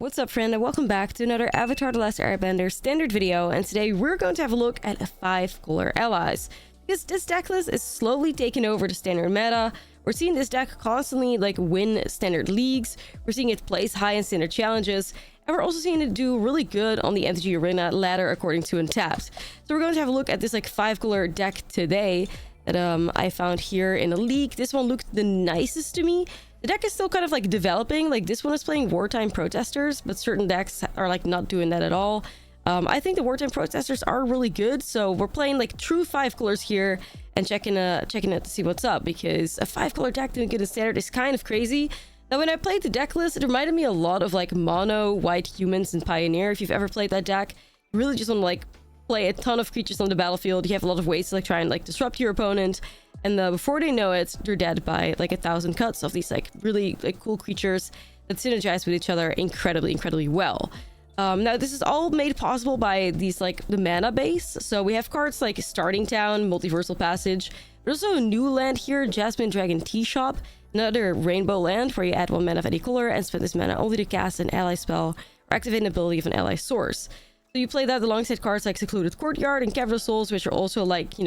What's up, friend, and welcome back to another Avatar: The Last Airbender standard video. And today we're going to have a look at 5 color allies, because this deck list is slowly taking over the standard meta. We're seeing this deck constantly win standard leagues, we're seeing it place high in standard challenges, and we're also seeing it do really good on the MTG Arena ladder according to Untapped. So we're going to have a look at this 5 color deck today that I found here in a league. This one looked the nicest to me. The deck is still kind of developing. This one is playing Wartime Protesters, but certain decks are not doing that at all. I think the Wartime Protesters are really good, so we're playing true 5 colors here and checking it to see what's up, because a 5 color deck doing good in standard is kind of crazy. Now, when I played the deck list, it reminded me a lot of mono white humans in Pioneer. If you've ever played that deck, you really just want to play a ton of creatures on the battlefield. You have a lot of ways to try and disrupt your opponent, and before they know it, they're dead by 1,000 cuts of these really cool creatures that synergize with each other incredibly well. Now this is all made possible by these the mana base. So we have cards like Starting Town, Multiversal Passage. There's also a new land here, Jasmine Dragon Tea Shop, another rainbow land where you add 1 mana of any color and spend this mana only to cast an ally spell or activate an ability of an ally source. So you play that alongside cards like Secluded Courtyard and Cavern of Souls, which are also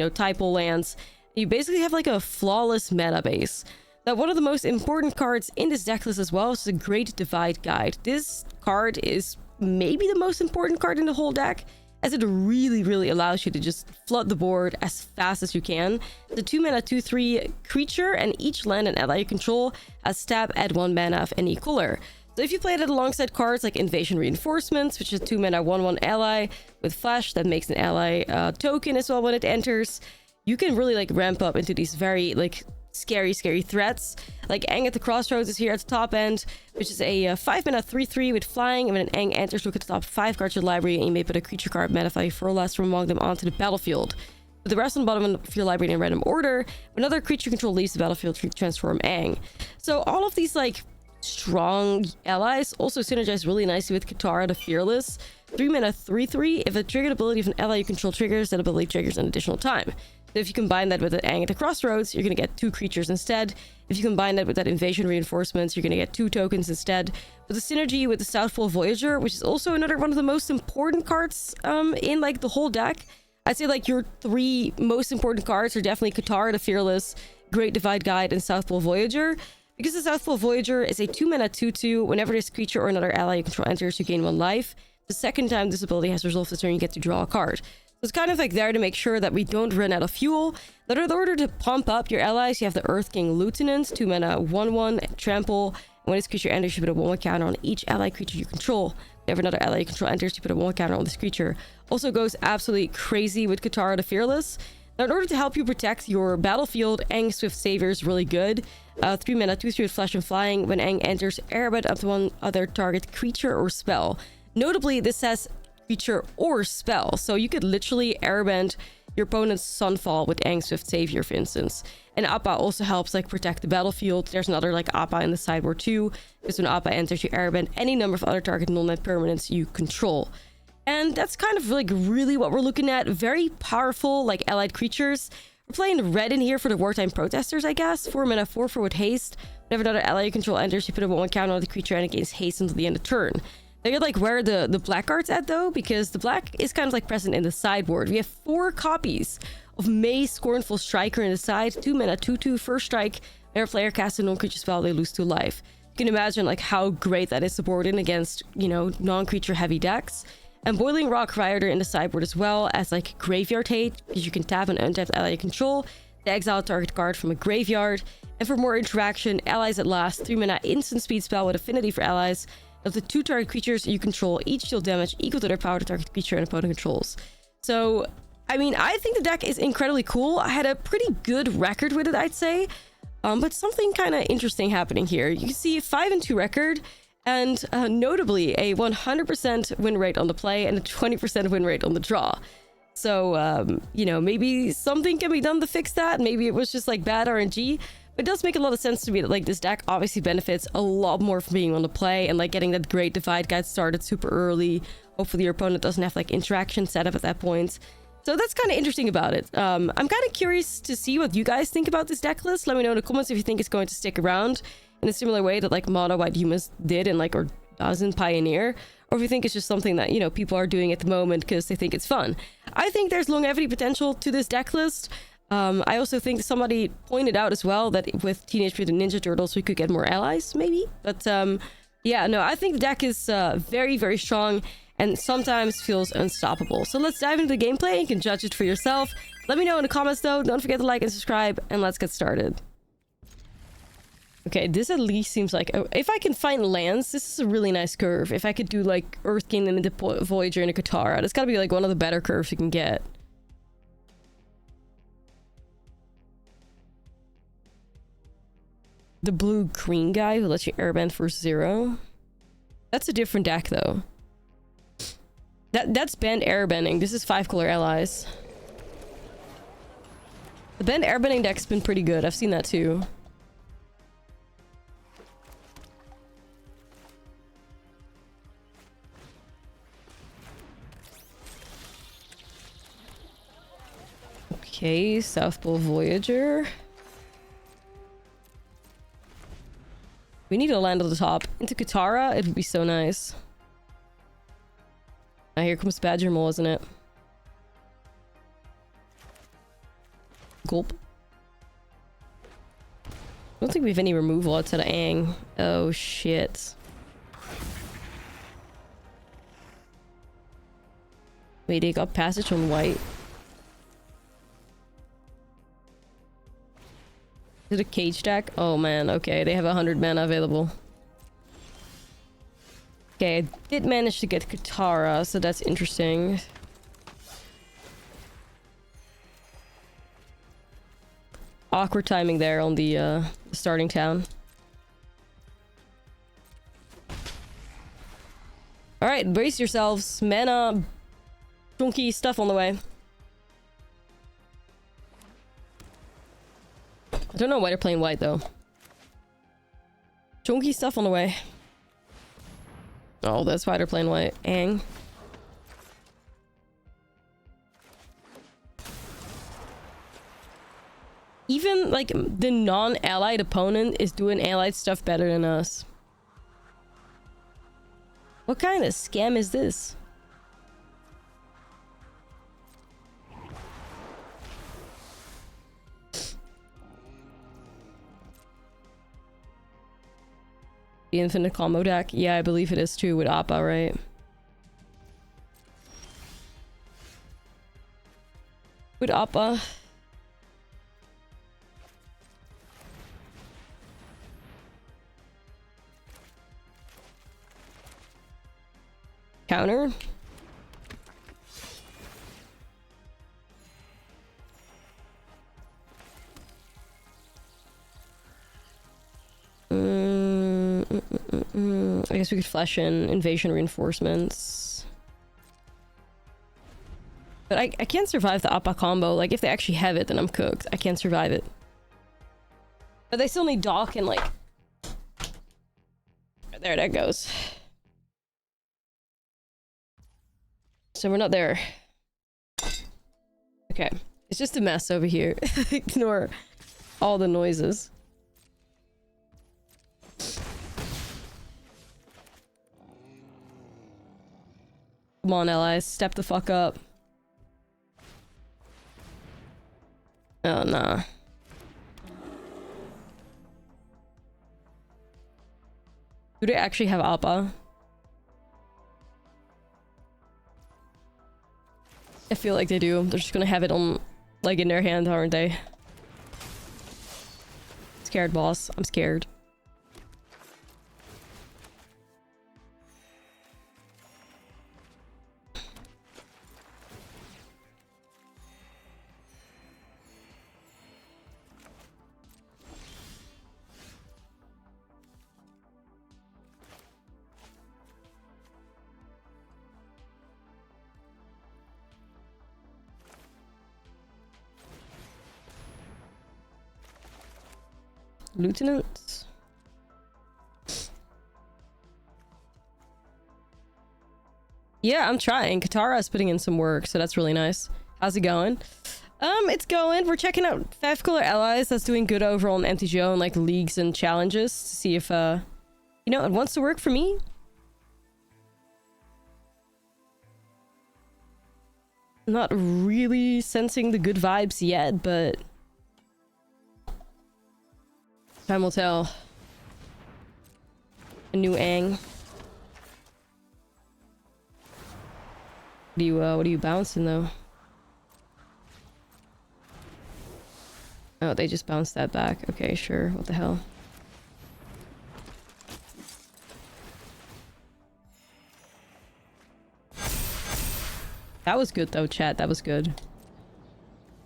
typo lands. You basically have a flawless meta base. Now, one of the most important cards in this deck list as well is the Great Divide Guide. This card is maybe the most important card in the whole deck, as it really allows you to just flood the board as fast as you can. The 2 mana 2/3 creature, and each land and ally you control has tap, add 1 mana of any color. So if you play that alongside cards like Invasion Reinforcements, which is a 2 mana 1/1 ally with flash that makes an ally token as well when it enters, you can really ramp up into these very scary threats. Aang at the Crossroads is here at the top end, which is a 5 mana 3/3 with flying, and when an Aang enters, look at the top 5 cards of your library and you may put a creature card mana value 4 or less from among them onto the battlefield. With the rest on the bottom of your library in random order, when another creature control leaves the battlefield, transform Aang. So all of these strong allies also synergize really nicely with Katara the Fearless. 3 mana 3/3. If a triggered ability of an ally you control triggers, that ability triggers an additional time. So if you combine that with an Aang at the Crossroads, you're going to get 2 creatures instead. If you combine that with that Invasion Reinforcements, you're going to get 2 tokens instead. With the synergy with the Southpole Voyager, which is also another one of the most important cards in the whole deck. I'd say your 3 most important cards are definitely Katara the Fearless, Great Divide Guide, and Southpole Voyager. Because the Southpole Voyager is a 2 mana 2/2, whenever this creature or another ally you control enters, you gain 1 life. The second time this ability has resolved this turn, you get to draw a card. So it's kind of there to make sure that we don't run out of fuel. But in order to pump up your allies, you have the Earth King Lieutenant, 2 mana 1/1, trample. And when this creature enters, you put a 1/1 counter on each ally creature you control. Whenever another ally you control enters, you put a 1/1 counter on this creature. Also goes absolutely crazy with Katara the Fearless. Now, in order to help you protect your battlefield, Aang Swift Savior is really good. 3 mana 2/3 with flash and flying. When Aang enters, airbend up to 1 other target creature or spell. Notably, this says creature or spell, so you could literally airbend your opponent's Sunfall with Aang Swift Savior, for instance. And Appa also helps protect the battlefield. There's another Appa in the sideboard too, because when Appa enters, you airbend any number of other target non-net permanents you control. And that's kind of really what we're looking at. Very powerful allied creatures. We're playing red in here for the Wartime Protesters, I guess. 4 mana 4/4 with haste. Whenever another ally you control enters, you put a 1/1 counter on the creature and it gains haste until the end of turn. Now you're where are the black cards at though? Because the black is kind of present in the sideboard. We have 4 copies of May Scornful Striker in the side. 2 mana 2/2 first strike. Whenever a player casts a non-creature spell, they lose 2 life. You can imagine how great that is supported against, non-creature heavy decks. And Boiling Rock Rider in the sideboard as well as Graveyard Hate, because you can tap an untapped ally you control to exile a target card from a graveyard. And for more interaction, Allies at Last, 3 mana instant speed spell with affinity for allies. Of the 2 target creatures you control, each deal damage equal to their power to target creature and opponent controls. So, I mean, I think the deck is incredibly cool. I had a pretty good record with it, I'd say. But something kind of interesting happening here. You can see 5-2 record, and notably a 100% win rate on the play and a 20% win rate on the draw. So, maybe something can be done to fix that. Maybe it was just bad RNG. But it does make a lot of sense to me that this deck obviously benefits a lot more from being on the play and getting that Great Divide Guide started super early. Hopefully your opponent doesn't have interaction set up at that point. So that's kind of interesting about it. I'm kind of curious to see what you guys think about this deck list. Let me know in the comments if you think it's going to stick around in a similar way that mono white humans did in or doesn't Pioneer, or if you think it's just something that, you know, people are doing at the moment because they think it's fun. I think there's longevity potential to this deck list. I also think somebody pointed out as well that with Teenage Mutant Ninja Turtles we could get more allies, maybe. But yeah, no, I think the deck is very, very strong and sometimes feels unstoppable. So let's dive into the gameplay. You can judge it for yourself. Let me know in the comments though. Don't forget to like and subscribe, and let's get started. Okay, this at least seems like... Oh, if I can find lands, this is a really nice curve. If I could do like Earth Kingdom into Voyager into Katara, that's gotta be like one of the better curves you can get. The blue-green guy who lets you airbend for 0. That's a different deck though. That's banned airbending. This is 5-color allies. The banned airbending deck's been pretty good. I've seen that too. Okay, South Pole Voyager. We need to land on the top. Into Katara, it would be so nice. Ah, here comes Badger Mole, isn't it? Gulp. I don't think we have any removal outside of Aang. Oh, shit. Wait, they got passage on white. Is it a cage deck? Oh man, okay, they have 100 mana available. Okay, I did manage to get Katara, so that's interesting. Awkward timing there on the starting town. Alright, brace yourselves. Mana, chunky stuff on the way. I don't know why they're playing white though. Chunky stuff on the way. Oh, that's why they're playing white. Aang. Even like the non-allied opponent is doing allied stuff better than us. What kind of scam is this? The infinite combo deck? Yeah, I believe it is too with Appa, right? With Appa. Counter. I guess we could flash in invasion reinforcements. But I can't survive the Appa combo. Like, if they actually have it, then I'm cooked. I can't survive it. But they still need Dock and, like... There that goes. So we're not there. Okay. It's just a mess over here. Ignore all the noises. Come on, allies. Step the fuck up. Oh, nah. Do they actually have Appa? I feel like they do. They're just gonna have it on, like, in their hand, aren't they? Scared, boss. I'm scared. Lieutenants. Yeah, I'm trying. Katara is putting in some work, so that's really nice. How's it going? It's going. We're checking out 5-color allies that's doing good overall in MTGO and like leagues and challenges to see if you know, it wants to work for me. Not really sensing the good vibes yet, but time will tell. A new Aang. What are you bouncing though? Oh, they just bounced that back. Okay, sure. What the hell? That was good though, chat. That was good.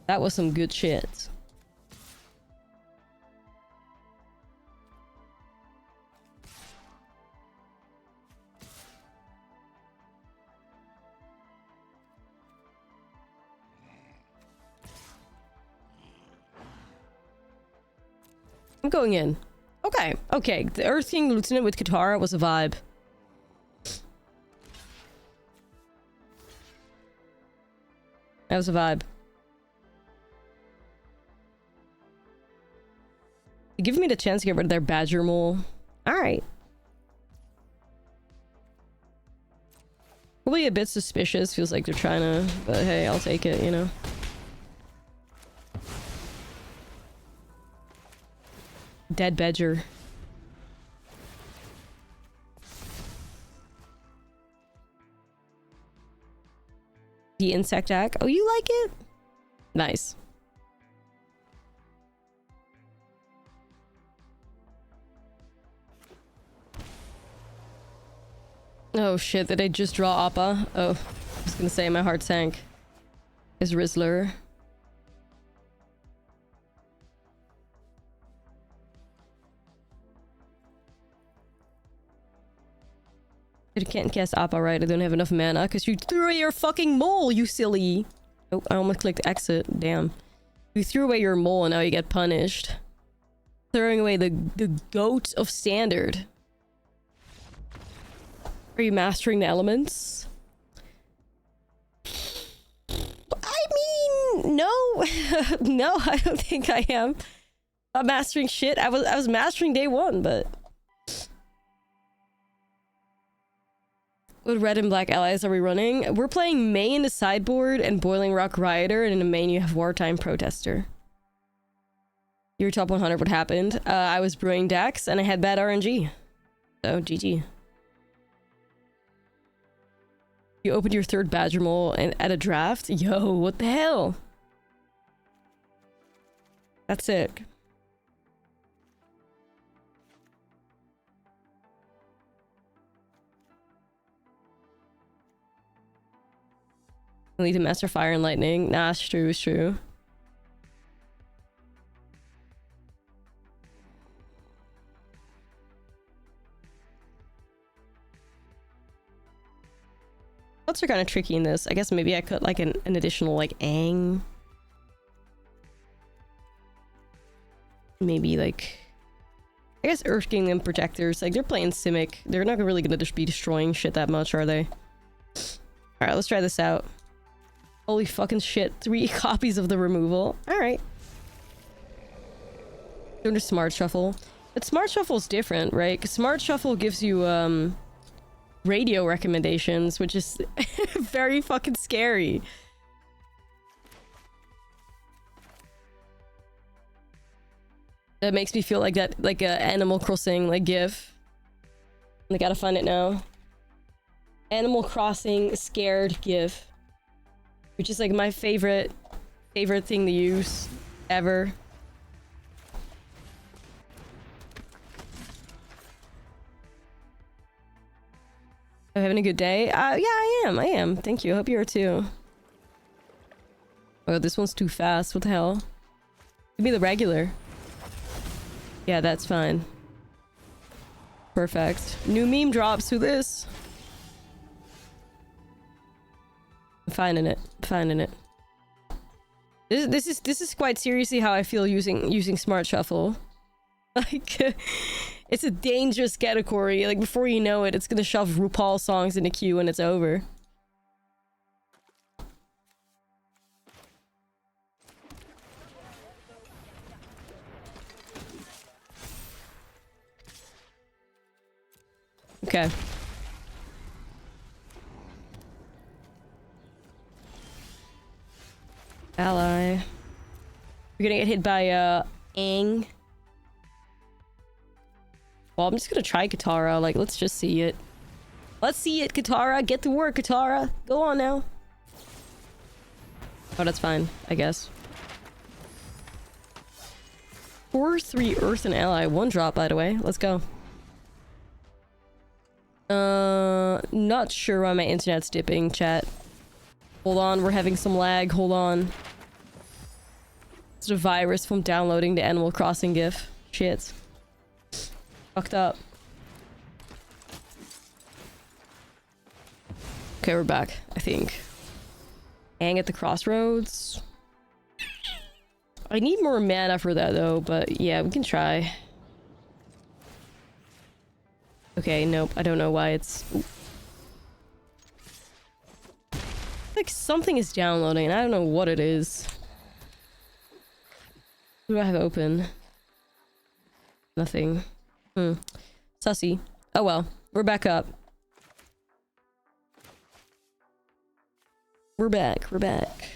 That was some good shit. I'm going in. Okay, okay. The Earth King Lieutenant with Katara was a vibe. That was a vibe. Give me the chance to get rid of their badger mole. Alright. Probably a bit suspicious. Feels like they're trying to... But hey, I'll take it, you know? Dead badger. The insect act. Oh, you like it? Nice. Oh shit, did I just draw Appa? Oh, I was gonna say my heart sank. Is Rizzler. I can't cast Appa, right? I don't have enough mana because you threw away your fucking mole, you silly. Oh, I almost clicked exit. Damn. You threw away your mole and now you get punished. Throwing away the goat of standard. Are you mastering the elements? I mean, no. No, I don't think I am. I'm mastering shit. I was mastering day one, but... What red and black allies are we running? We're playing main to Sideboard and Boiling Rock Rioter, and in the main you have Wartime Protester. Your top 100, what happened? I was brewing decks and I had bad RNG. So, GG. You opened your third Badger Mole and at a draft? Yo, what the hell? That's sick. I need to master Fire and Lightning. Nah, it's true, it's true. Spots are kind of tricky in this. I guess maybe I could like an additional like Aang. Maybe like... I guess Earth King and Protectors, like they're playing Simic. They're not really gonna just be destroying shit that much, are they? Alright, let's try this out. Holy fucking shit. 3 copies of the removal. Alright. Doing a Smart Shuffle. But Smart Shuffle is different, right? Because Smart Shuffle gives you radio recommendations, which is very fucking scary. That makes me feel like that, like a Animal Crossing like GIF. I gotta find it now. Animal Crossing scared GIF. Which is like my favorite thing to use ever. I'm having a good day? Yeah, I am. Thank you. I hope you are too. Oh, this one's too fast. What the hell? Give me the regular. Yeah, that's fine. Perfect. New meme drops through this. I'm finding it. Finding it. This is quite seriously how I feel using Smart Shuffle. Like, it's a dangerous category. Like, before you know it, it's gonna shove RuPaul songs in the queue and it's over. Okay. Ally. We're gonna get hit by Aang. Well, I'm just gonna try Katara. Like, let's just see it. Let's see it, Katara. Get to work, Katara. Go on now. Oh, that's fine, I guess. 4/3 Earth and Ally. 1 drop, by the way. Let's go. Not sure why my internet's dipping, chat. Hold on, we're having some lag. Hold on. It's a virus from downloading the Animal Crossing GIF. Shit. Fucked up. Okay, we're back, I think. Hang at the crossroads. I need more mana for that though, but yeah, we can try. Okay, nope, I don't know why it's... Ooh. Like something is downloading and I don't know what it is. What do I have open? Nothing. Sussy. Oh well, we're back up. We're back, we're back.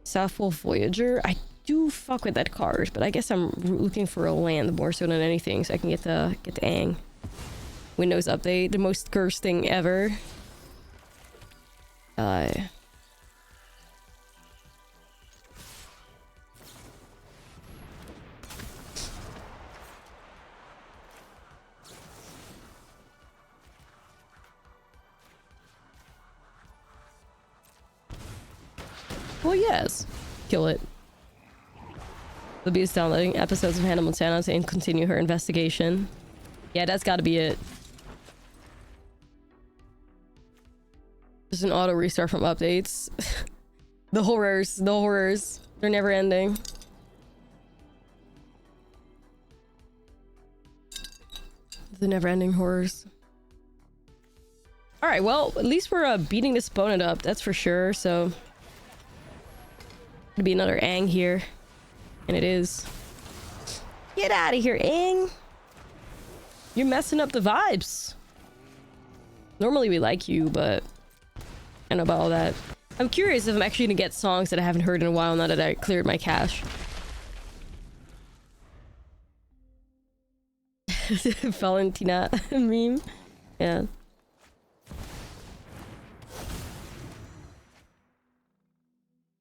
Southpole Voyager. I do fuck with that card, but I guess I'm looking for a land more so than anything, so I can get the Aang. Windows update, the most cursed thing ever. Well, yes. Kill it. The Bee is downloading episodes of Hannah Montana to continue her investigation. Yeah, that's gotta be it. Just an auto restart from updates. The horrors. They're never ending. The never ending horrors. Alright, well, at least we're beating this opponent up, that's for sure, so... Gonna be another Aang here. And it is. Get out of here, Aang! You're messing up the vibes. Normally we like you, but... I don't know about all that. I'm curious if I'm actually gonna get songs that I haven't heard in a while now that I cleared my cache. Valentina meme. Yeah.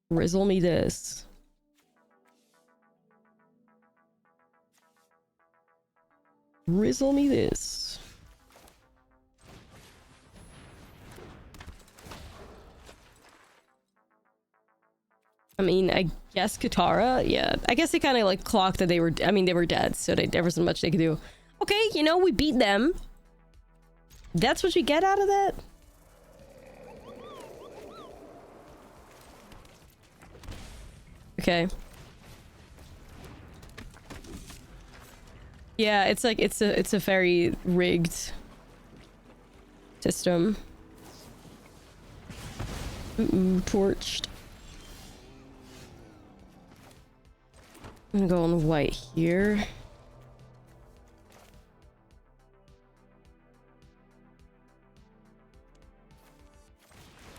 Rizzle me this. Rizzle me this. I mean, I guess Katara, yeah. I guess they kind of like clocked that they were, I mean, they were dead, so there wasn't much they could do. Okay, you know, we beat them. That's what you get out of that? Okay. Yeah, it's like it's a very rigged system. Ooh, torched. I'm gonna go on the white here.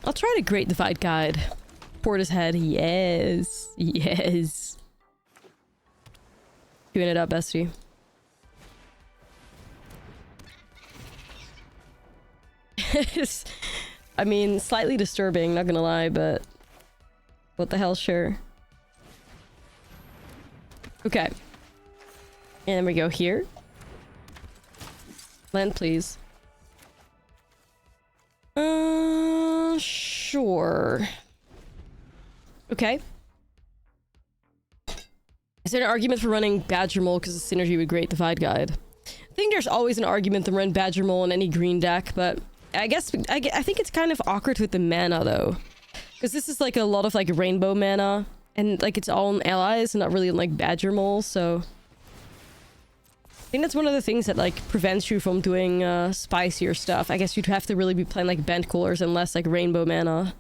I'll try to Great Divide Guide. Porta's head, yes. Yes. Doing it up, bestie. I mean, slightly disturbing, not gonna lie, but... What the hell, sure. Okay. And then we go here. Land, please. Sure. Okay. Is there an argument for running Badger Mole because the synergy with Great Divide Guide? I think there's always an argument to run Badger Mole in any green deck, but I guess I think it's kind of awkward with the mana though, because this is like a lot of like rainbow mana and like it's all in allies and not really in like Badger Mole, so I think that's one of the things that like prevents you from doing spicier stuff. I guess you'd have to really be playing like Bent Coolers and less like rainbow mana.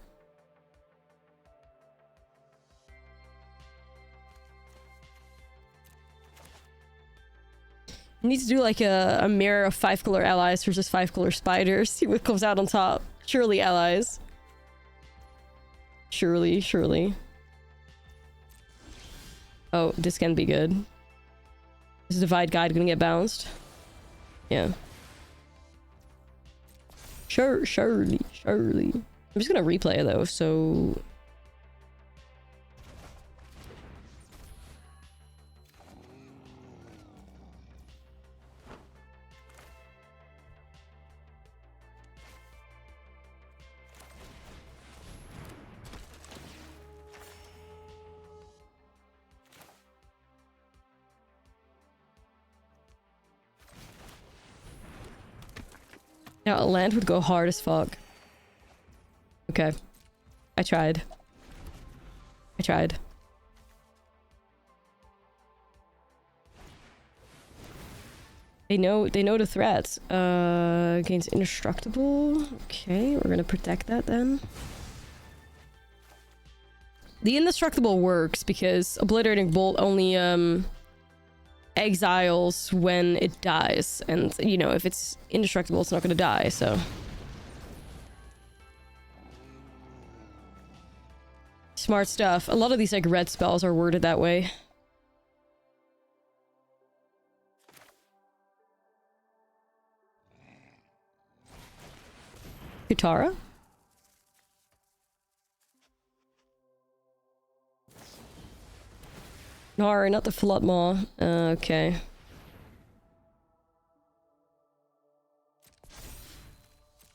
Need to do like a mirror of 5-color allies versus 5-color spiders. See what comes out on top. Surely allies. Surely, surely. Oh, this can be good. Is Divide Guide gonna get bounced? Yeah. Surely. I'm just gonna replay it though, so... Now, a land would go hard as fuck. Okay. I tried. They know the threats. Against indestructible. Okay, we're gonna protect that then. The indestructible works because Obliterating Bolt only exiles when it dies, and you know, if it's indestructible it's not gonna die, so smart stuff. A lot of these like red spells are worded that way. Katara? No, not the Flood Maw. Okay.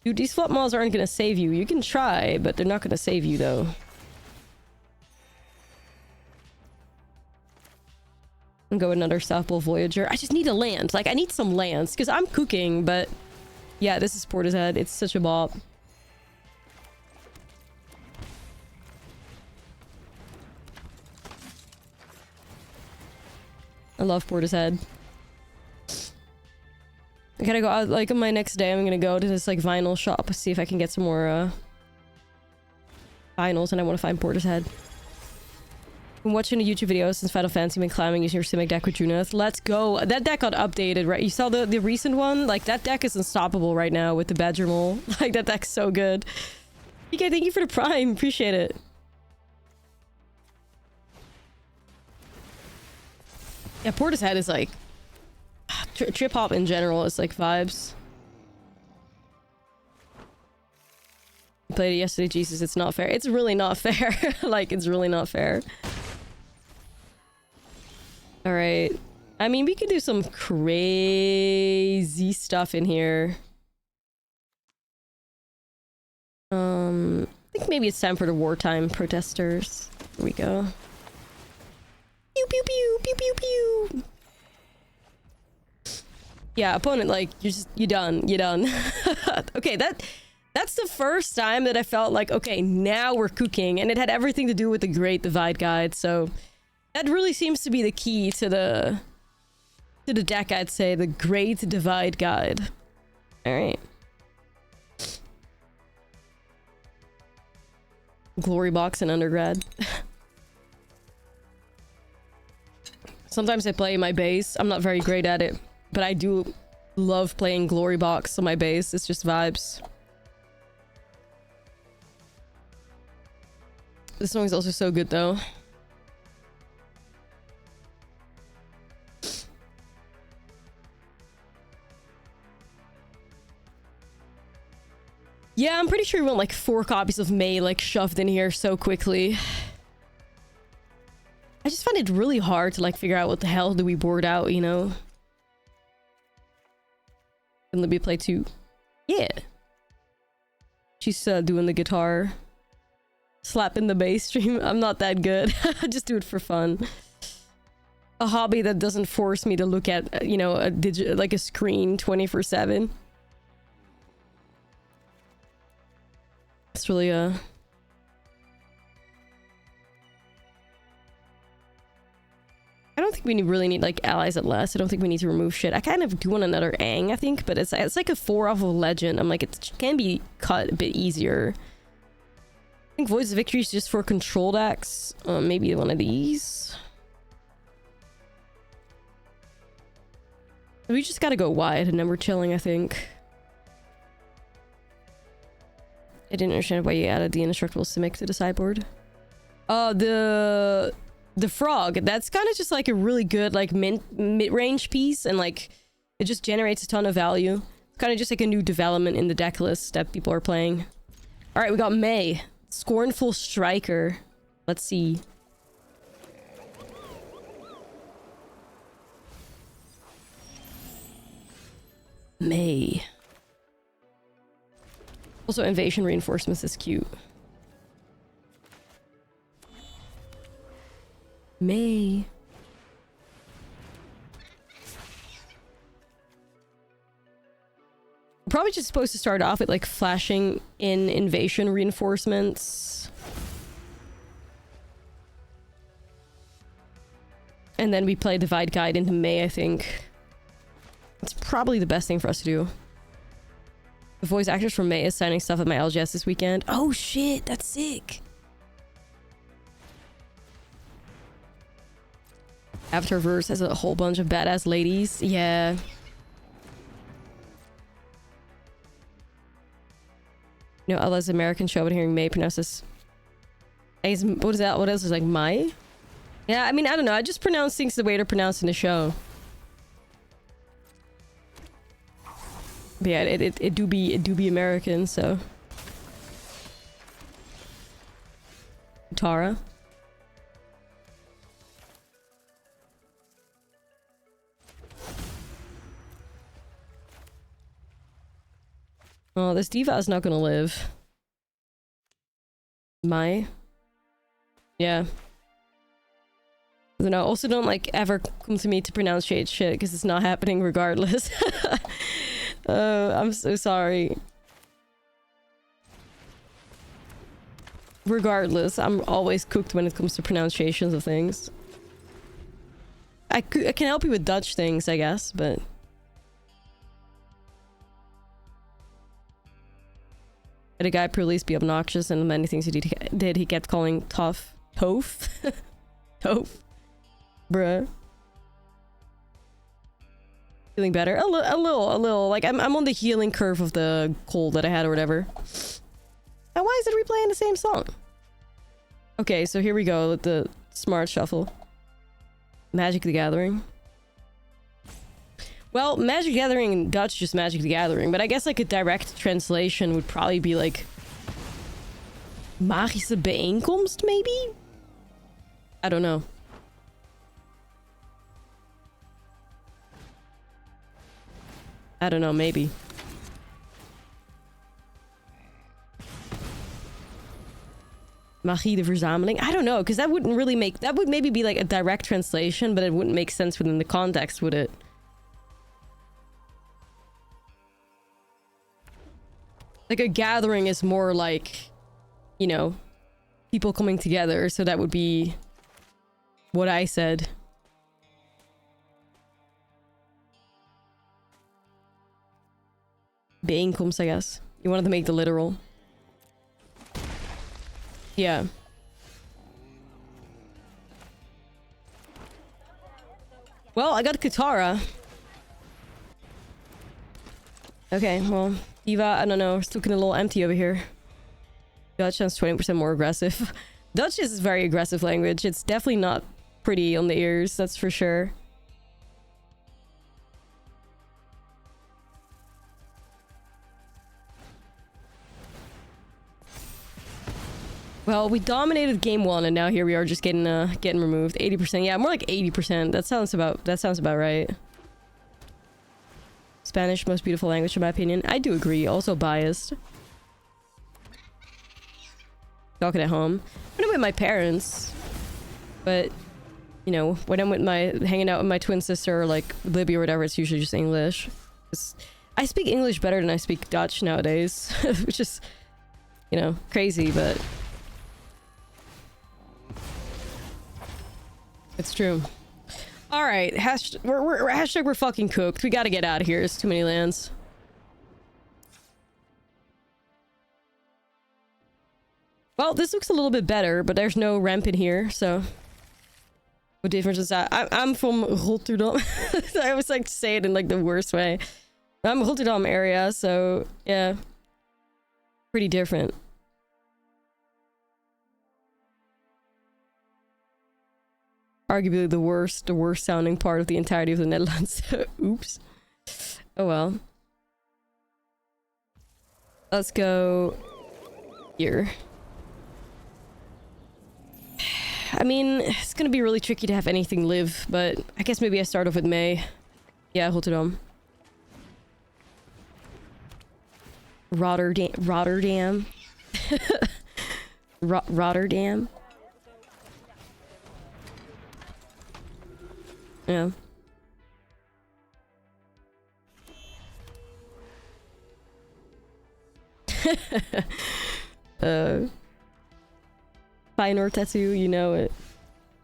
Dude, these Flood Maws aren't gonna save you. You can try, but they're not gonna save you, though. And go another South Pole Voyager. I just need a land. Like, I need some lands, because I'm cooking, but... Yeah, this is Portishead. It's such a bop. I love Portishead. I gotta go out, like, on my next day, I'm gonna go to this, like, vinyl shop, see if I can get some more, vinyls, and I want to find Portishead. Been watching a YouTube video since Final Fantasy, been climbing using your Simic deck with Junith. Let's go! That deck got updated, right? You saw the recent one? Like, that deck is unstoppable right now with the Badger Mole. Like, that deck's so good. PK, thank you for the Prime. Appreciate it. Yeah, Portishead is like... Trip Hop in general is like vibes. I played it yesterday, Jesus, it's not fair. It's really not fair. Like, it's really not fair. Alright. I mean, we could do some crazy stuff in here. I think maybe it's time for the wartime protesters. Here we go. Pew pew pew pew pew pew. Yeah, opponent, like, you're done. Okay, that's the first time that I felt like, okay, now we're cooking, and it had everything to do with the Great Divide Guide, so that really seems to be the key to the deck, I'd say, the Great Divide Guide. Alright. Glory box in undergrad. Sometimes I play my base. I'm not very great at it, but I do love playing Glory box on my base. It's just vibes. This song is also so good though. Yeah, I'm pretty sure we want like 4 copies of May like shoved in here so quickly. I just find it really hard to like figure out what the hell do we board out, you know? And let me play 2. Yeah. She's doing the guitar. Slapping the bass stream. I'm not that good. I just do it for fun. A hobby that doesn't force me to look at, you know, a screen 24/7. It's really I don't think we really need like allies at last. I don't think we need to remove shit. I kind of do want another Aang, I think, but it's like a 4 off of Legend. I'm like, it can be cut a bit easier. I think Voice of Victory is just for control decks. Maybe one of these. We just gotta go wide and then we're chilling, I think. I didn't understand why you added the indestructible Simic to the sideboard. The frog. That's kind of just like a really good like mid-range piece, and like it just generates a ton of value. Kind of just like a new development in the deck list that people are playing. All right, we got May. Scornful Striker. Let's see. May. Also, Invasion Reinforcements is cute. May. Probably just supposed to start off with like flashing in Invasion Reinforcements. And then we play Divide Guide into May, I think. That's probably the best thing for us to do. The voice actors from May is signing stuff at my LGS this weekend. Oh shit, that's sick. Avatarverse has a whole bunch of badass ladies. Yeah. No, Ella's American show, but hearing May pronounce this. What is that? What else is like Mai? Yeah, I mean, I don't know. I just pronounce things the way they're pronounced in the show. But yeah, it do be American, so. Tara. Oh, this diva is not gonna live. Mai. Yeah. No, also don't like ever come to me to pronounce shit because it's not happening regardless. I'm so sorry. Regardless, I'm always cooked when it comes to pronunciations of things. I can help you with Dutch things, I guess, but... Had a guy police be obnoxious, and the many things he did he kept calling tough. Toph? Toph. Bruh. Feeling better? A little. Like, I'm on the healing curve of the cold that I had or whatever. Now, why is it replaying the same song? Okay, so here we go with the smart shuffle. Magic the Gathering. Well, Magic the Gathering in Dutch just Magic the Gathering, but I guess like a direct translation would probably be like... Magische bijeenkomst, maybe? I don't know. I don't know, maybe. Magie de Verzameling? I don't know, because that wouldn't really make... That would maybe be like a direct translation, but it wouldn't make sense within the context, would it? Like a gathering is more like, you know, people coming together, so that would be what I said. Bijeenkomst, I guess. You wanted to make the literal. Yeah. Well, I got Katara. Okay, well, Diva, I don't know, it's looking a little empty over here. Dutch sounds 20% more aggressive. Dutch is a very aggressive language. It's definitely not pretty on the ears, that's for sure. Well, we dominated game 1 and now here we are just getting removed. 80%. Yeah, more like 80%. That sounds about right. Spanish, most beautiful language in my opinion. I do agree. Also biased. Talking at home. When I'm with my parents. But, you know, when I'm with hanging out with my twin sister or like Libby or whatever, it's usually just English. I speak English better than I speak Dutch nowadays. Which is, you know, crazy, but... It's true. Alright, hashtag we're fucking cooked. We gotta get out of here. There's too many lands. Well, this looks a little bit better, but there's no ramp in here, so... What difference is that? I'm from Rotterdam. I always like to say it in like the worst way. I'm Rotterdam area, so yeah. Pretty different. Arguably the worst sounding part of the entirety of the Netherlands. Oops. Oh well. Let's go here. I mean, it's gonna be really tricky to have anything live, but I guess maybe I start off with May. Yeah, Rotterdam. Rotterdam. Rotterdam. Rotterdam. Yeah. Feyenoord tattoo, you know it.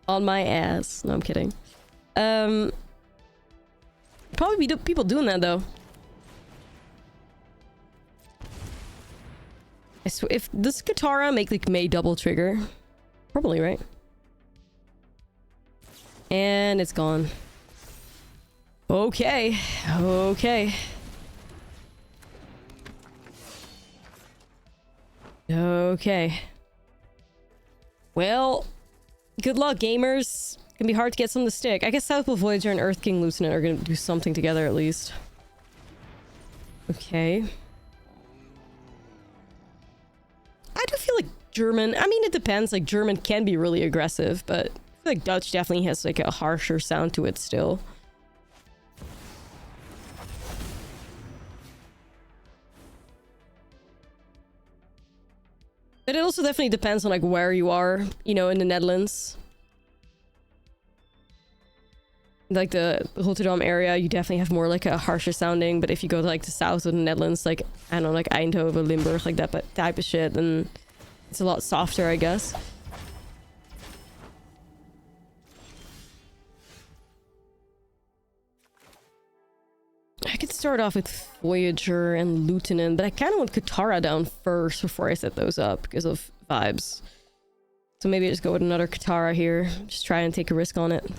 On my ass. No, I'm kidding. Probably be people doing that though. If does Katara make like May double trigger? Probably, right? And it's gone. Okay. Okay. Okay. Well, good luck, gamers. It's gonna be hard to get some to stick. I guess Southpool Voyager and Earth King Lieutenant are gonna do something together at least. Okay. I do feel like German... I mean, it depends. Like, German can be really aggressive, but I feel like Dutch definitely has, like, a harsher sound to it still. But it also definitely depends on, like, where you are, you know, in the Netherlands. Like, the Rotterdam area, you definitely have more, like, a harsher sounding. But if you go to, like, the south of the Netherlands, like, I don't know, like, Eindhoven, Limburg, like, that type of shit, then it's a lot softer, I guess. I could start off with Voyager and Lieutenant, but I kind of want Katara down first before I set those up because of vibes. So maybe I just go with another Katara here. Just try and take a risk on it.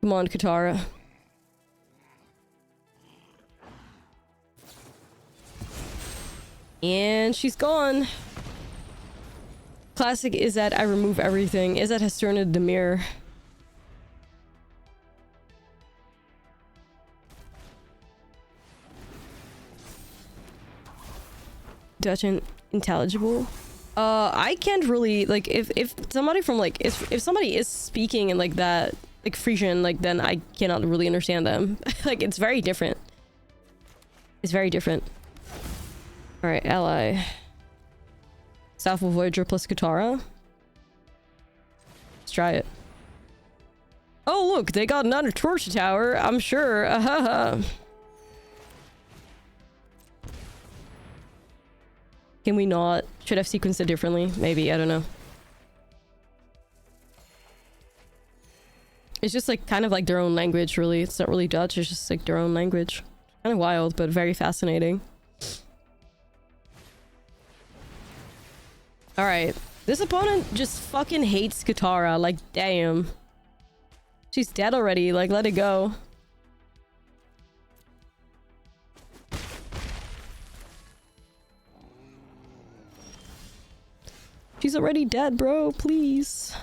Come on, Katara. And she's gone. Classic is that I remove everything. Is that has turned into the mirror. Dutch and intelligible. I can't really like if somebody from like if somebody is speaking in like that like Frisian, like then I cannot really understand them. Like it's very different. It's very different. All right, ally. Southpool Voyager plus Katara. Let's try it. Oh look, they got another torch tower. I'm sure. Can we not? Should have sequenced it differently? Maybe, I don't know. It's just like kind of like their own language, really. It's not really Dutch, it's just like their own language. Kind of wild, but very fascinating. Alright. This opponent just fucking hates Katara. Like, damn. She's dead already. Like, let it go. She's already dead, bro. Please.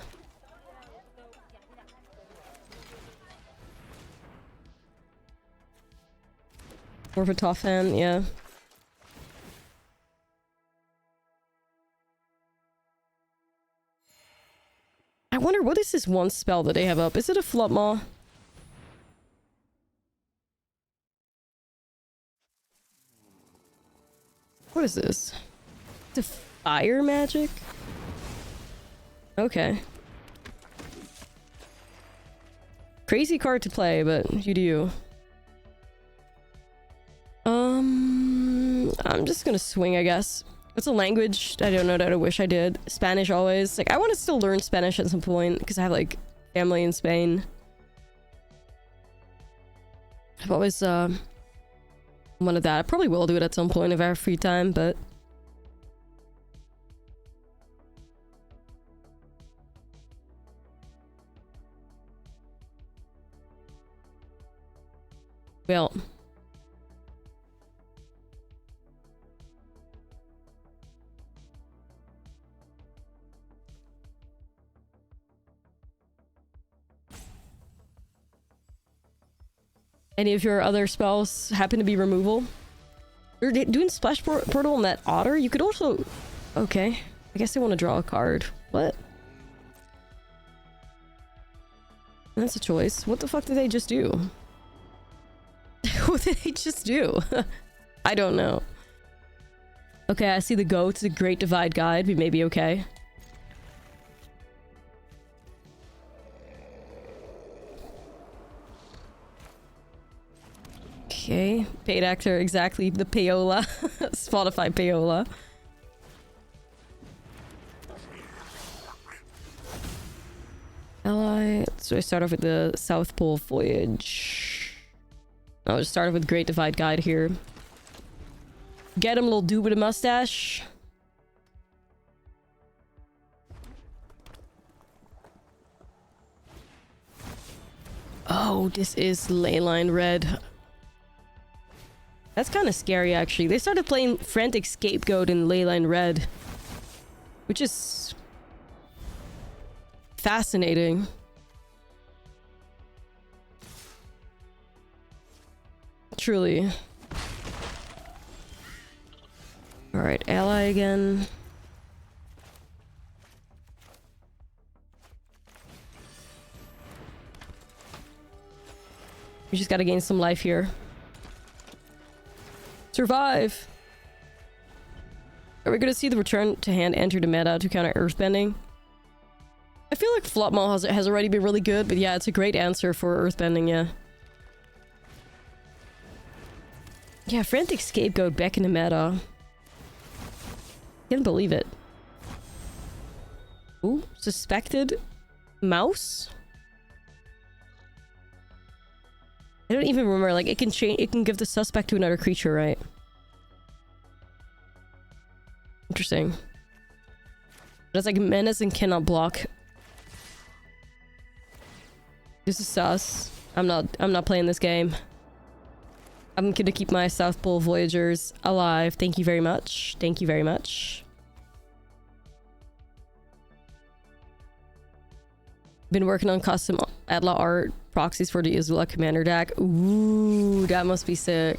More of a tough hand, yeah. I wonder, what is this one spell that they have up? Is it a Floodmaw? What is this? It's a fire magic? Okay. Crazy card to play, but you do. I'm just gonna swing, I guess. What's a language I don't know that I wish I did? Spanish always. Like, I want to still learn Spanish at some point because I have, like, family in Spain. I've always, one of that. I probably will do it at some point if I have free time, but... Well... Any of your other spells happen to be removal? You're doing Splash Portal on that Otter? You could also... Okay. I guess they want to draw a card. What? That's a choice. What the fuck did they just do? What did they just do? I don't know. Okay, I see the goat. It's a Great Divide Guide. We may be okay. Okay, paid actor, exactly, the payola. Spotify payola. Ally, so I start off with the South Pole Voyage. I'll just start off with Great Divide Guide here. Get him, little dude with a mustache. Oh, this is Leyline Red. That's kind of scary, actually. They started playing Frantic Scapegoat in Leyline Red, which is fascinating. Truly. Alright, ally again. We just gotta gain some life here. Survive! Are we gonna see the return to hand enter the meta to counter earthbending? I feel like Flopmaw has already been really good, but yeah, it's a great answer for earthbending, yeah. Yeah, Frantic Scapegoat back in the meta. Can't believe it. Ooh, suspected mouse? I don't even remember, like, it can change, it can give the suspect to another creature, right? Interesting. It's like menace and cannot block. This is sus. I'm not playing this game. I'm gonna keep my South Pole Voyagers alive. Thank you very much. Thank you very much. Been working on custom Atla art proxies for the Ashlizzlle commander deck. Ooh, that must be sick.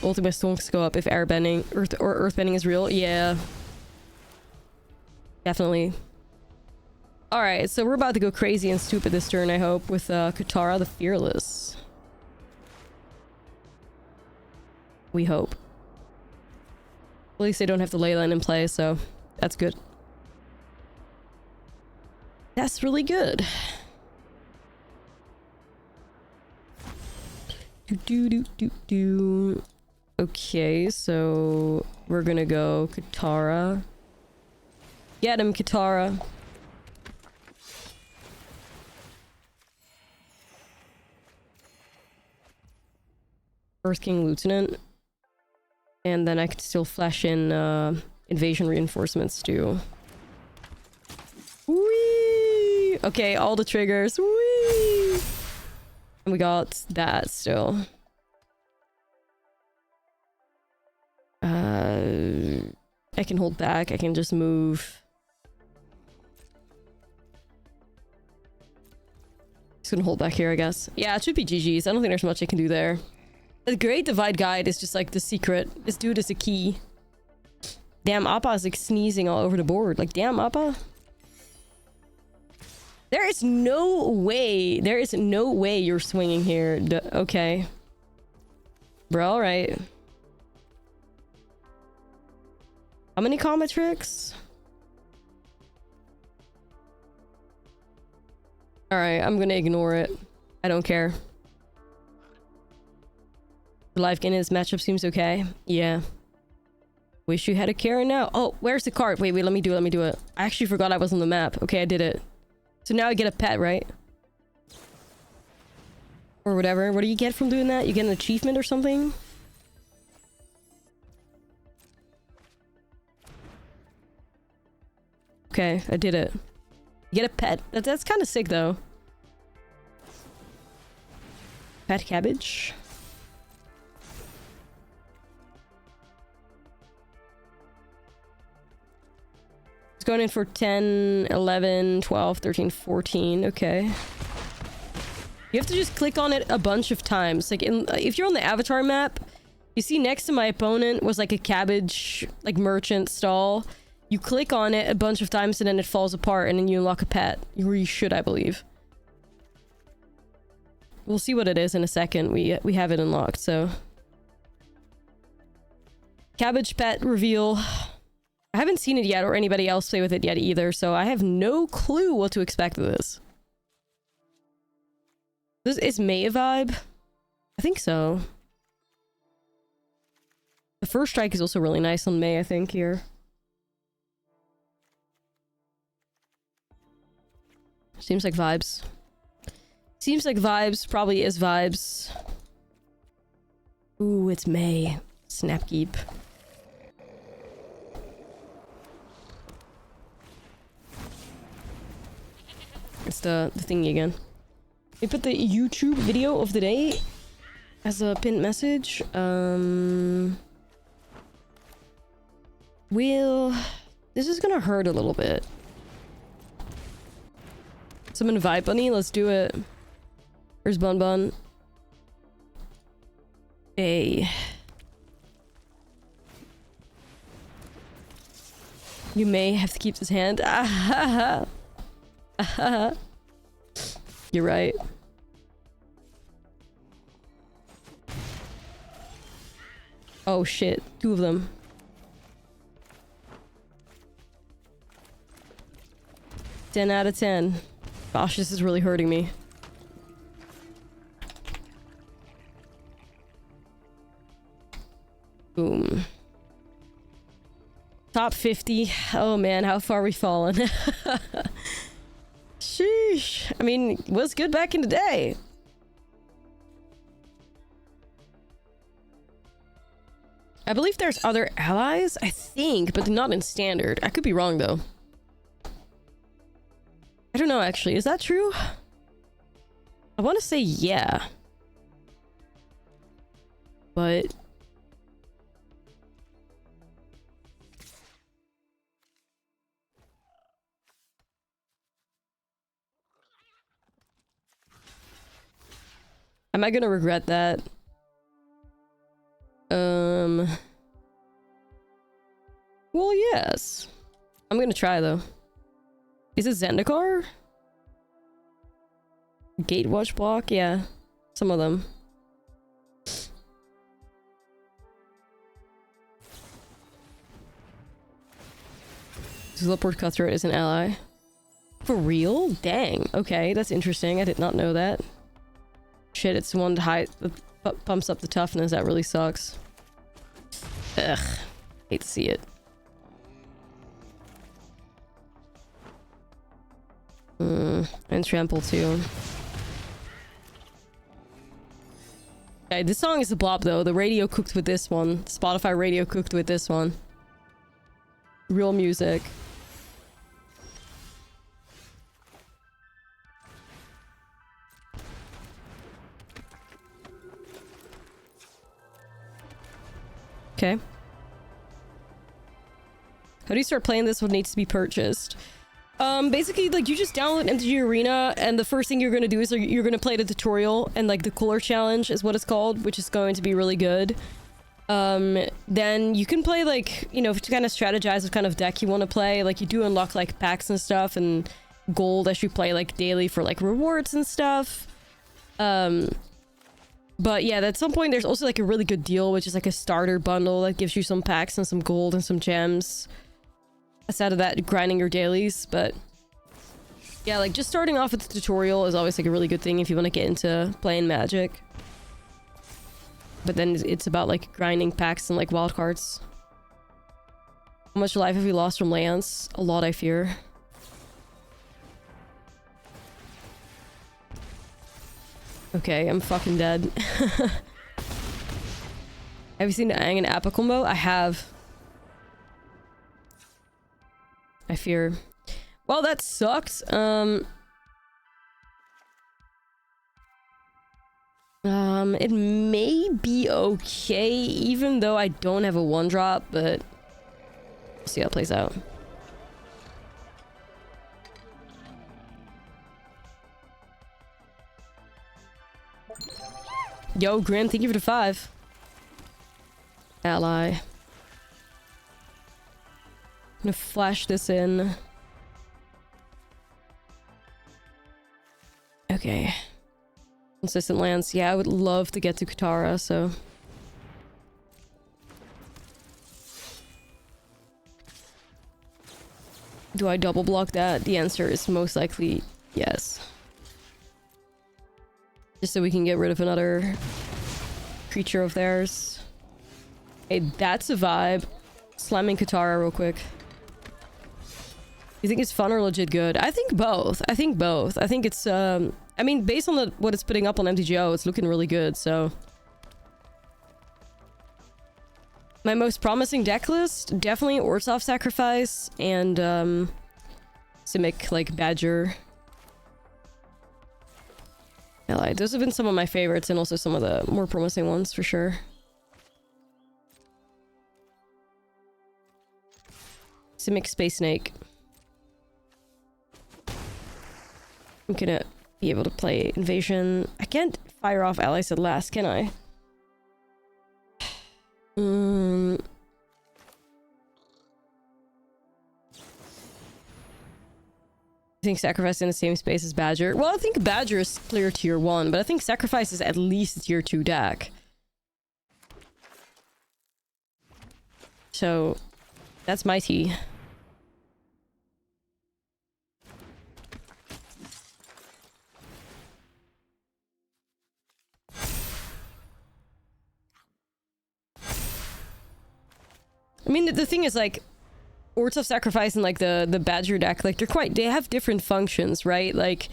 Ultimate stonks go up if airbending or earthbending is real. Yeah. Definitely. Alright, so we're about to go crazy and stupid this turn, I hope, with Katara the Fearless. We hope. At least they don't have the leyline in play, so that's good. That's really good. Okay, so we're gonna go Katara. Get him, Katara. Earth King Lieutenant. And then I could still flash in invasion reinforcements too. Whee! Okay, all the triggers. Whee! And we got that still. I can hold back. I can just move. Just gonna hold back here, I guess. Yeah, it should be GG's. I don't think there's much I can do there. The Great Divide Guide is just like the secret. This dude is a key. Damn, Appa is like sneezing all over the board. Like, damn, Appa. There is no way. There is no way you're swinging here. Okay. Bro, alright. How many combat tricks? Alright, I'm gonna ignore it. I don't care. The life gain in this matchup seems okay. Yeah. Wish you had a Karen now. Oh, where's the card? Wait, let me do it. I actually forgot I was on the map. Okay, I did it. So now I get a pet, right? Or whatever. What do you get from doing that? You get an achievement or something? Okay, I did it. You get a pet. That's kind of sick, though. Pet cabbage. It's going in for 10, 11, 12, 13, 14. Okay. You have to just click on it a bunch of times. Like, if you're on the avatar map, you see next to my opponent was like a cabbage, like, merchant stall. You click on it a bunch of times and then it falls apart and then you unlock a pet. Or you should, I believe. We'll see what it is in a second. We have it unlocked, so... Cabbage pet reveal. I haven't seen it yet or anybody else play with it yet either, so I have no clue what to expect of this. Is May a vibe? I think so. The first strike is also really nice on May, I think, here. Seems like vibes. Seems like vibes. Probably is vibes. Ooh, it's May. Snapkeep. It's the thingy again. We put the YouTube video of the day as a pinned message. This is gonna hurt a little bit. Summon Vibe Bunny, let's do it. Where's Bun Bun? Hey. You may have to keep this hand. You're right. Oh shit, 2 of them. Ten out of 10. Gosh, this is really hurting me. Boom. Top 50. Oh man, how far we fallen. Sheesh. I mean, it was good back in the day. I believe there's other allies, I think, but not in standard. I could be wrong though. I don't know actually. Is that true? I want to say yeah. But... am I gonna regret that? Well, yes. I'm gonna try, though. Is it Zendikar? Gatewatch block? Yeah. Some of them. Sideboard Cutthroat is an ally. For real? Dang. Okay, that's interesting. I did not know that. Shit, it's the one that pumps up the toughness. That really sucks. Ugh. Hate to see it. And trample too. Okay, this song is a bop though. The radio cooked with this one. Spotify radio cooked with this one. Real music. Okay. How do you start playing this? What needs to be purchased? Basically, like, you just download MTG Arena, and the first thing you're gonna do is you're gonna play the tutorial, and, like, the cooler challenge is what it's called, which is going to be really good. Then you can play, like, you know, to kind of strategize what kind of deck you want to play. Like, you do unlock, like, packs and stuff, and gold as you play, like, daily for, like, rewards and stuff. But yeah, at some point there's also like a really good deal, which is like a starter bundle that gives you some packs and some gold and some gems. Aside of that, grinding your dailies. But yeah, like just starting off with the tutorial is always like a really good thing if you want to get into playing Magic. But then it's about like grinding packs and like wildcards. How much life have we lost from Lance? A lot, I fear. Okay, I'm fucking dead. Have you seen the Aang and Appa combo? I have. I fear. Well, that sucks. It may be okay, even though I don't have a 1-drop, but we'll see how it plays out. Yo, Grim, thank you for the 5. Ally. I'm gonna flash this in. Okay. Consistent lands. Yeah, I would love to get to Katara, so... Do I double block that? The answer is most likely yes. Just so we can get rid of another creature of theirs. Hey, that's a vibe. Slamming Katara real quick. You think it's fun or legit good? I think both. I think both. I think it's, I mean, based on what it's putting up on MTGO, it's looking really good, so... My most promising deck list? Definitely Orzhov Sacrifice and, Simic, like, Badger. Ally. Those have been some of my favorites and also some of the more promising ones, for sure. Simic Space Snake. I'm gonna be able to play Invasion. I can't fire off allies at last, can I? I think Sacrifice in the same space as Badger. Well, I think Badger is clear tier 1, but I think Sacrifice is at least a tier 2 deck. So, that's my tea. I mean, the thing is, like, Orzhov Sacrifice and, like, the Badger deck, like, they have different functions, right? Like,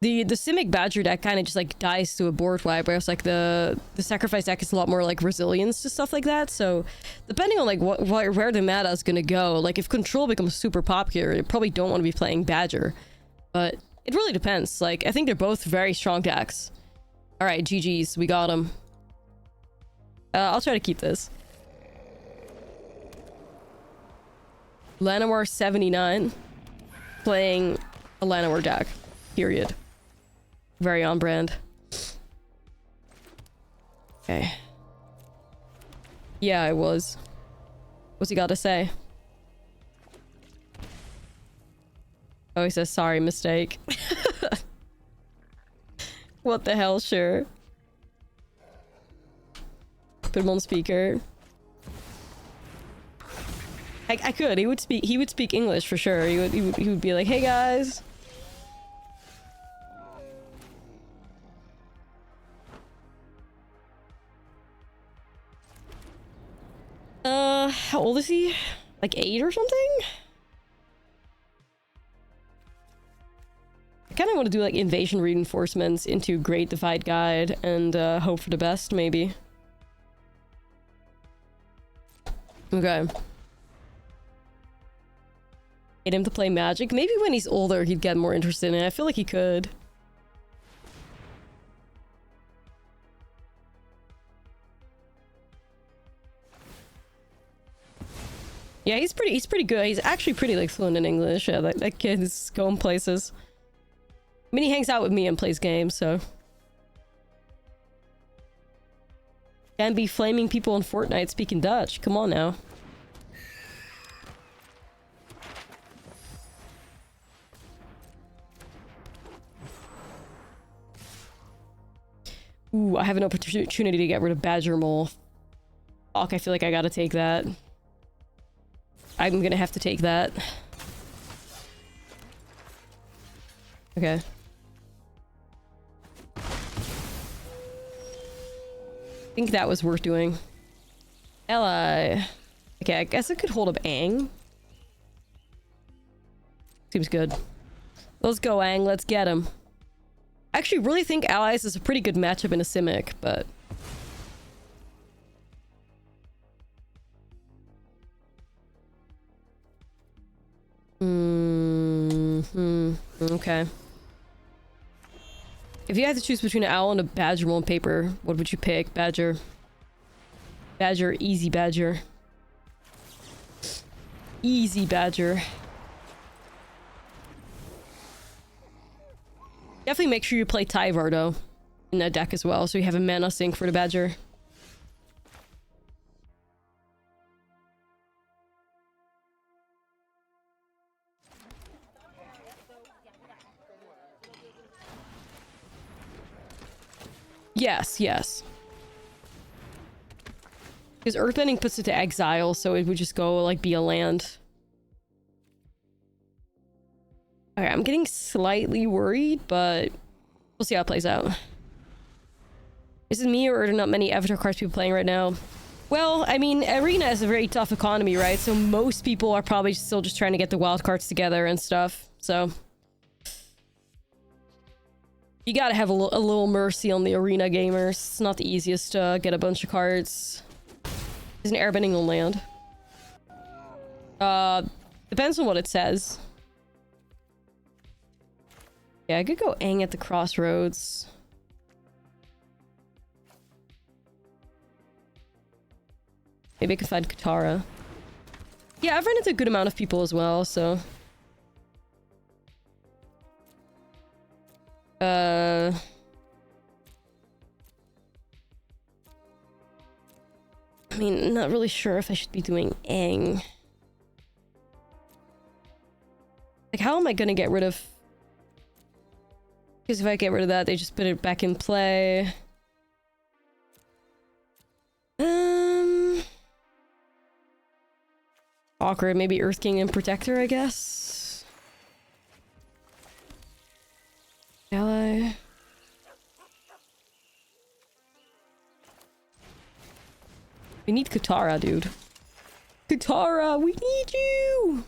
the Simic Badger deck kind of just, like, dies to a board wipe, whereas, like, the Sacrifice deck is a lot more, like, resilience to stuff like that, so depending on, like, where the meta is gonna go, like, if Control becomes super popular, you probably don't want to be playing Badger, but it really depends. Like, I think they're both very strong decks. Alright, GG's, we got them. I'll try to keep this. Llanowar 79, playing a Llanowar deck, period. Very on brand. Okay. Yeah, I was. What's he got to say? Oh, he says, sorry, mistake. What the hell, sure. Put him on speaker. I could. He would speak English for sure. He would be like, "Hey guys." How old is he? Like 8 or something? I kind of want to do like invasion reinforcements into Great Divide Guide and hope for the best, maybe. Okay. Get him to play Magic. Maybe when he's older he'd get more interested in it. I feel like he could. Yeah, he's pretty good. He's actually pretty like fluent in English. Yeah, that kid is going places. I mean, he hangs out with me and plays games, so. Can't be flaming people in Fortnite speaking Dutch. Come on now. Ooh, I have an opportunity to get rid of Badger Mole. Fuck, I feel like I gotta take that. I'm gonna have to take that. Okay. I think that was worth doing. Ally. Okay, I guess I could hold up Aang. Seems good. Let's go, Aang. Let's get him. actually really think Allies is a pretty good matchup in a Simic, but... Okay. If you had to choose between an owl and a badger on paper, what would you pick? Badger. Badger, easy badger. Easy badger. Definitely make sure you play Tyvar though in that deck as well, so you have a mana sink for the badger. Yes, yes. Because Earthbending puts it to exile, so it would just go, like, be a land. Okay, I'm getting slightly worried, but we'll see how it plays out. Is it me, or are there not many Avatar cards people playing right now? Well, I mean, Arena is a very tough economy, right? So most people are probably still just trying to get the wild cards together and stuff, so... You gotta have a little mercy on the Arena gamers. It's not the easiest to get a bunch of cards. Is an airbending on land? Depends on what it says. Yeah, I could go Aang at the crossroads. Maybe I could find Katara. Yeah, I've run into a good amount of people as well, so... I mean, not really sure if I should be doing Aang. Like, how am I gonna get rid of... Because if I get rid of that, they just put it back in play. Awkward. Maybe Earth King and Protector, I guess. Ally. We need Katara, dude. Katara, we need you!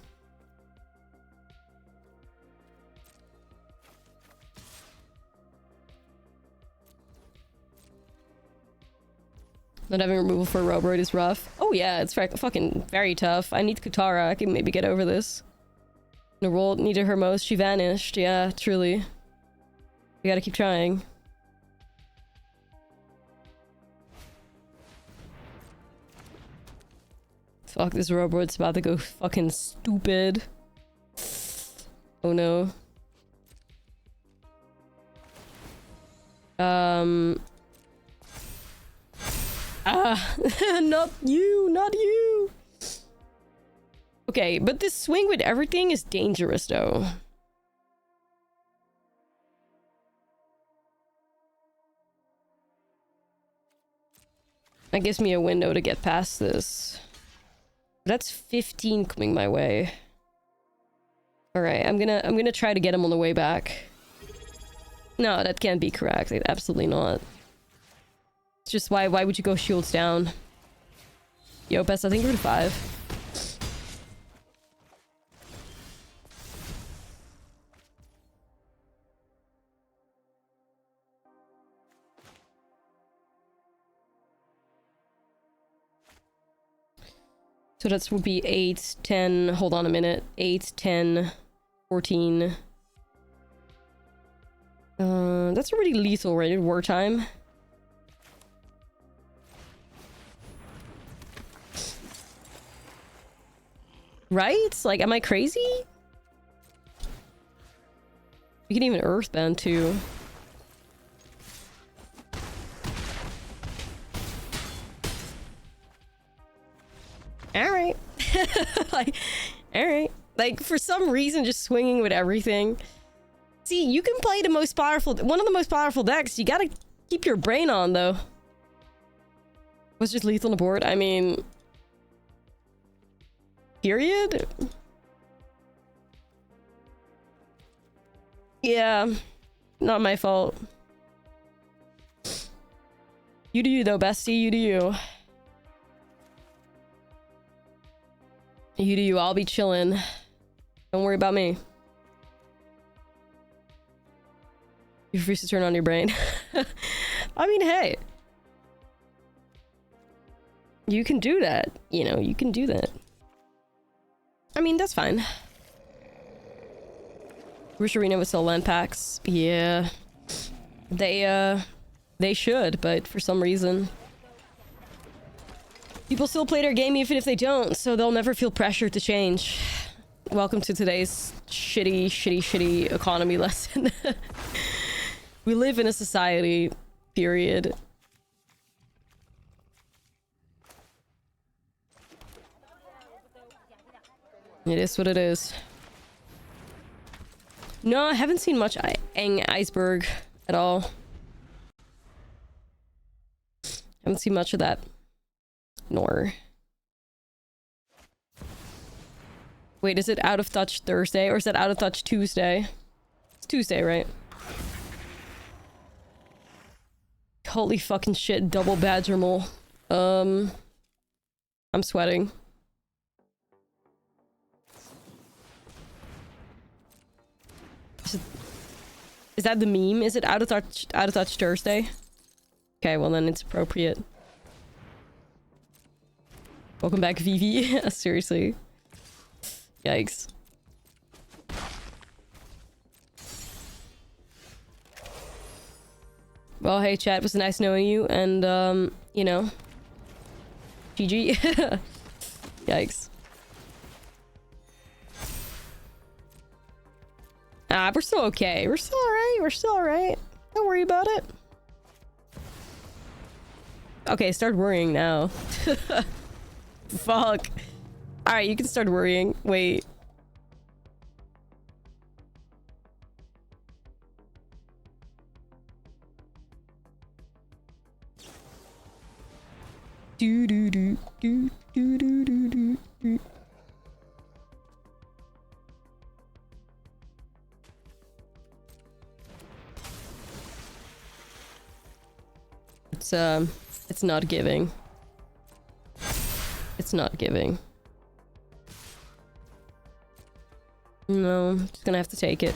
Not having removal for a Robroid is rough. Oh yeah, it's fucking very tough. I need Katara. I can maybe get over this. Nerol needed her most. She vanished. Yeah, truly. We gotta keep trying. Fuck, this Robroid's about to go fucking stupid. Oh no. Not you, not you. Okay, but this swing with everything is dangerous though. That gives me a window to get past this. That's 15 coming my way. All right, I'm gonna try to get him on the way back. No, that can't be correct. Absolutely not. It's just why would you go shields down? Yo, best, I think we're to 5. So that's would be 8, 10, hold on a minute. 8, 10, 14. That's already lethal rated wartime. Right? Like, am I crazy? We can even earthbend too. Alright. Like, alright. Like, for some reason, just swinging with everything. See, you can play the most powerful... One of the most powerful decks. You gotta keep your brain on, though. Was just lethal on the board? I mean... Period? Yeah. Not my fault. You do you, though, bestie. You do you. You do you, I'll be chilling. Don't worry about me. You refuse to turn on your brain. I mean, hey. You can do that. You know, you can do that. I mean, that's fine. Wish Arena would sell land packs. Yeah. They should, but for some reason... People still play their game even if they don't, so they'll never feel pressured to change. Welcome to today's shitty economy lesson. We live in a society, period. It is what it is. No, I haven't seen much Iceberg at all. Haven't seen much of that. Nor. Wait, is it Out of Touch Thursday or is it Out of Touch Tuesday? It's Tuesday, right? Holy fucking shit, double badger mole. I'm sweating. Is that the meme? Is it Out of Touch Thursday? Okay, well then it's appropriate. Welcome back, Vivi. Seriously. Yikes. Well, hey chat, it was nice knowing you, and you know, GG. Yikes. Ah, we're still okay. We're still alright. We're still alright. Don't worry about it. Okay, start worrying now. Fuck. Alright, you can start worrying. Wait. Do do do do do do do do. It's not giving. It's not giving. No, I'm just gonna have to take it.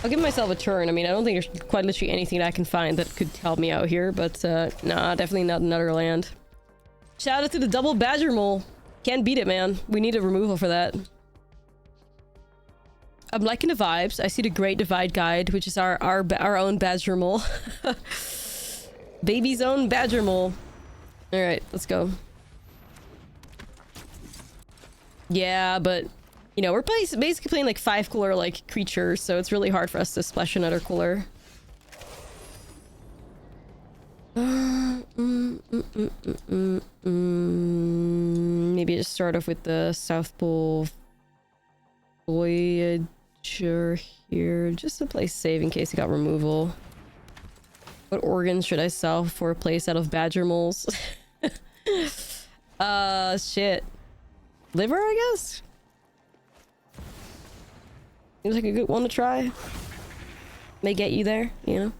I'll give myself a turn. I mean, I don't think there's quite literally anything that I can find that could help me out here, but nah, definitely not another land. Shout out to the double badger mole. Can't beat it, man. We need a removal for that. I'm liking the vibes. I see the Great Divide Guide, which is our own badger mole. Baby's own badger mole. Alright, let's go. Yeah, but you know, we're basically playing like 5 cooler like creatures, so it's really hard for us to splash another cooler. Maybe just start off with the South Pole Voyager here, just to play safe in case he got removal. What organs should I sell for a place out of badger moles? Shit. Liver, I guess? Seems like a good one to try. May get you there, you know?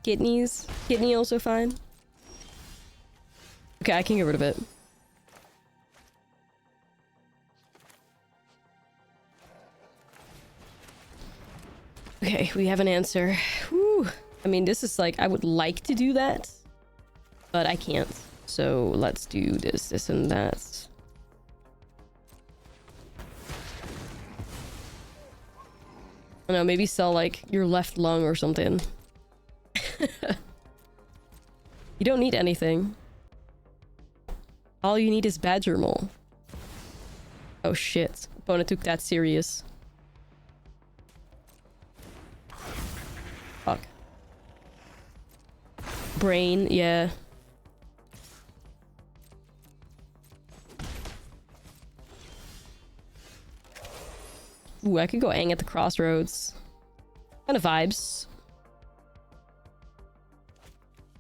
Kidneys. Kidney also fine. Okay, I can get rid of it. Okay, we have an answer. Whew. I mean, this is like, I would like to do that, but I can't. So let's do this, and that. I don't know, maybe sell like your left lung or something. You don't need anything. All you need is badger mole. Oh shit. Opponent took that serious. Fuck. Brain, yeah. Ooh, I could go Aang at the Crossroads. Kind of vibes.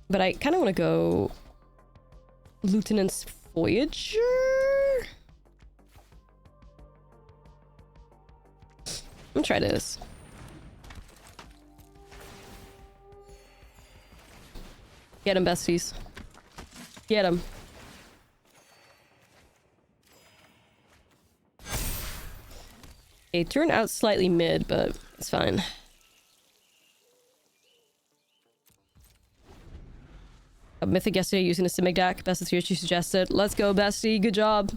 But I kind of want to go Lieutenant's Voyager? I'm gonna try this. Get him, besties. Get him. It turned out slightly mid, but it's fine. A Mythic yesterday using a Simic deck. Best of 3 you suggested. Let's go, bestie. Good job.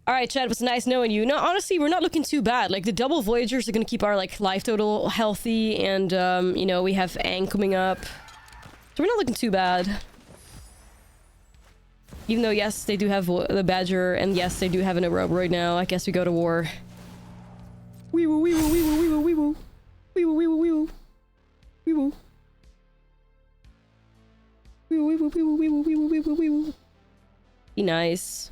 Alright, Chad, it was nice knowing you. No, honestly, we're not looking too bad. Like, the double Voyagers are gonna keep our, like, life total healthy, and, you know, we have Aang coming up. So we're not looking too bad. Even though, yes, they do have the Badger, and yes, they do have an Aerobroid now. I guess we go to war. Wee-woo, wee-woo, wee-woo, wee-woo, wee-woo. Wee-woo, wee-woo, wee-woo. Wee-woo. Wee-woo, wee-woo, wee-woo, wee-woo, wee-woo, wee-woo, wee-woo. Be nice.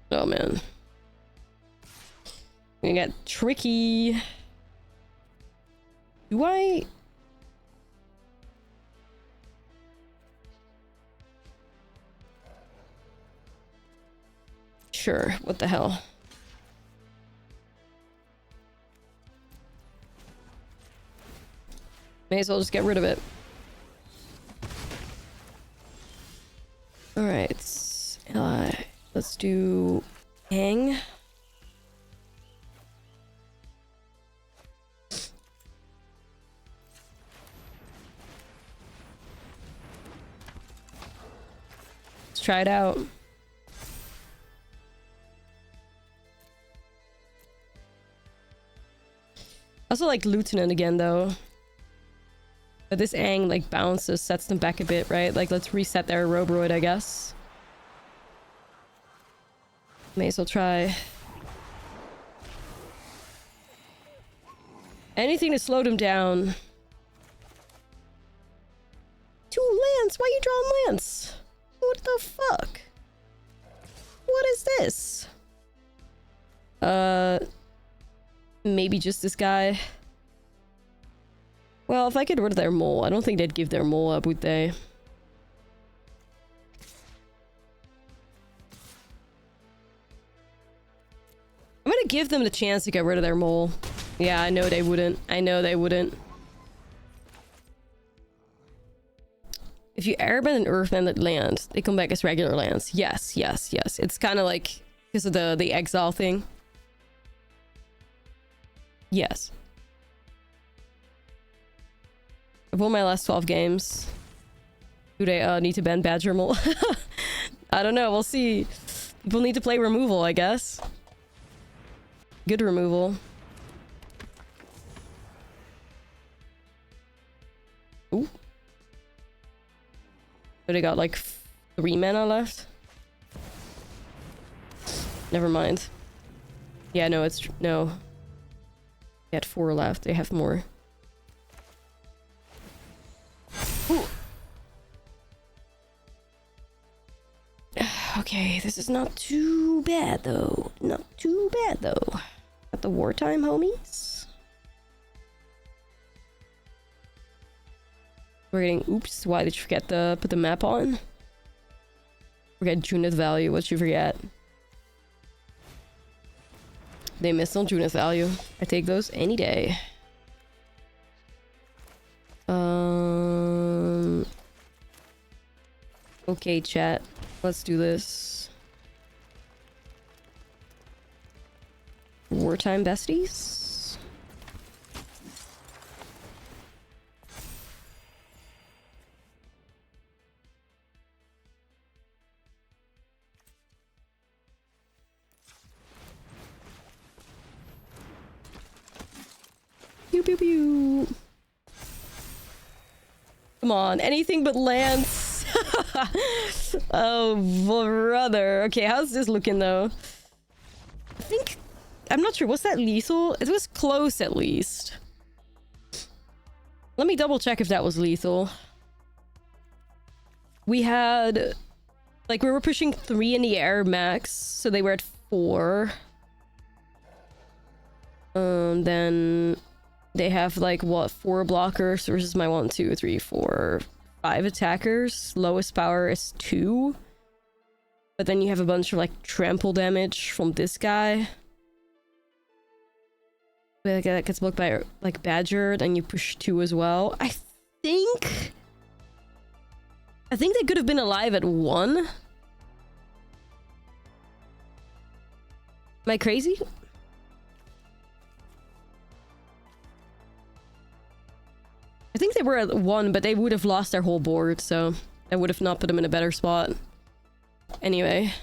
Oh, man. We got tricky. Do I... Sure, what the hell. May as well just get rid of it. Alright. Let's do Hang. Let's try it out. I also like Lieutenant again, though. But this Aang, like, bounces, sets them back a bit, right? Like, let's reset their Aerobroid, I guess. May as well try. Anything to slow them down. 2 lands? Why are you drawing lands? What the fuck? What is this? Maybe just this guy. Well, if I get rid of their mole, I don't think they'd give their mole up, would they? I'm gonna give them the chance to get rid of their mole. Yeah, I know they wouldn't. I know they wouldn't. If you airbend and earthbend that land, they come back as regular lands. Yes, yes, yes. It's kind of like because of the exile thing. Yes. I've won my last 12 games. Do they need to ban Badger Mole? I don't know. We'll see. People need to play removal, I guess. Good removal. Ooh. But I got like 3 mana left. Never mind. Yeah, no, it's... No. They had 4 left. They have more. Ooh. Okay, this is not too bad, though. Not too bad, though. Got the wartime, homies. We're getting... Oops, why did you forget to put the map on? Forget Junith value. What'd you forget? They missed on Junith value. I take those any day. Okay, chat. Let's do this. Wartime besties? Pew pew pew. Come on, anything but lands. Oh, brother. Okay, how's this looking, though? I think... I'm not sure. Was that lethal? It was close, at least. Let me double check if that was lethal. We had... Like, we were pushing 3 in the air max, so they were at 4. Then... They have, like, what, 4 blockers versus my 1, 2, 3, 4... 5 attackers. Lowest power is 2. But then you have a bunch of like trample damage from this guy. That gets blocked by like Badger. Then you push 2 as well. I think they could have been alive at 1. Am I crazy? I think they were at 1, but they would have lost their whole board, so I would have not put them in a better spot. Anyway.